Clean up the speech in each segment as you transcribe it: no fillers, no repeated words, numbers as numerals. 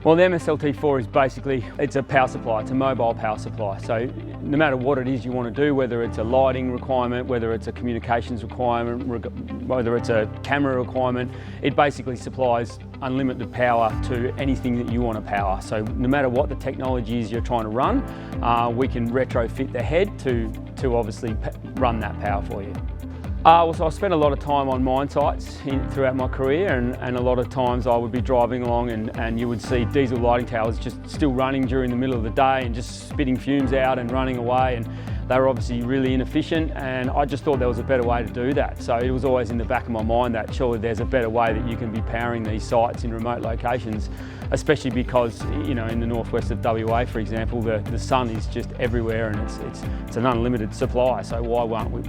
Well, the MSLT4 is basically, it's a power supply, it's a mobile power supply. So no matter what it is you want to do, whether it's a lighting requirement, whether it's a communications requirement, whether it's a camera requirement, it basically supplies unlimited power to anything that you want to power. So no matter what the technology is you're trying to run, we can retrofit the head to obviously run that power for you. So I spent a lot of time on mine sites throughout my career, and a lot of times I would be driving along and you would see diesel lighting towers just still running during the middle of the day and just spitting fumes out and running away, and they were obviously really inefficient, and I just thought there was a better way to do that. So it was always in the back of my mind that surely there's a better way that you can be powering these sites in remote locations, especially because, you know, in the northwest of WA, for example, the sun is just everywhere and it's an unlimited supply, so why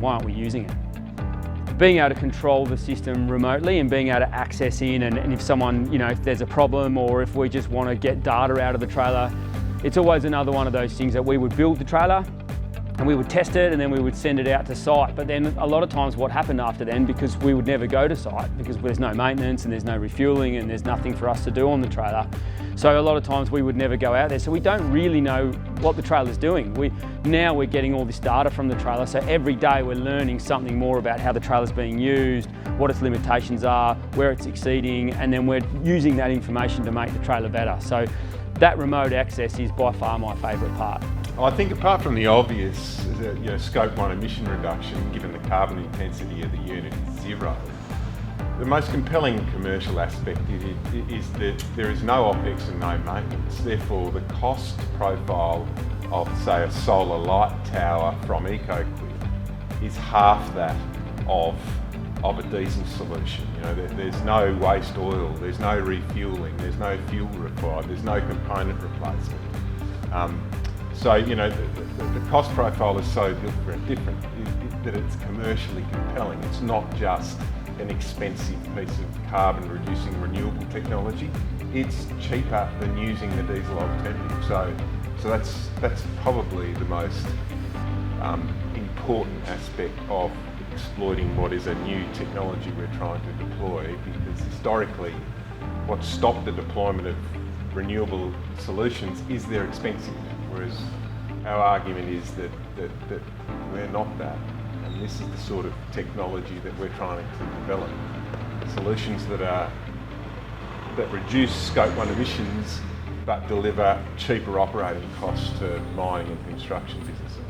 aren't we using it? Being able to control the system remotely and being able to access in, and if someone, you know, if there's a problem or if we just want to get data out of the trailer, it's always another one of those things that we would build the trailer and we would test it and then we would send it out to site. But then a lot of times what happened after then, because we would never go to site because there's no maintenance and there's no refueling and there's nothing for us to do on the trailer. So a lot of times we would never go out there. So we don't really know what the trailer's doing. Now we're getting all this data from the trailer. So every day we're learning something more about how the trailer's being used, what its limitations are, where it's exceeding, and then we're using that information to make the trailer better. So that remote access is by far my favourite part. I think apart from the obvious, Scope 1 emission reduction, given the carbon intensity of the unit is zero, the most compelling commercial aspect is that there is no OPEX and no maintenance. Therefore, the cost profile of, say, a solar light tower from EcoQuip is half that of a diesel solution. You know, there's no waste oil, there's no refueling, there's no fuel required, there's no component replacement. So, you know, the cost profile is so different that it's commercially compelling. It's not just an expensive piece of carbon reducing renewable technology. It's cheaper than using the diesel alternative. So that's probably the most important aspect of exploiting what is a new technology we're trying to deploy, because historically what stopped the deployment of renewable solutions is they're expensive, whereas our argument is that we're not that. And this is the sort of technology that we're trying to develop. Solutions that reduce Scope 1 emissions but deliver cheaper operating costs to mining and construction businesses.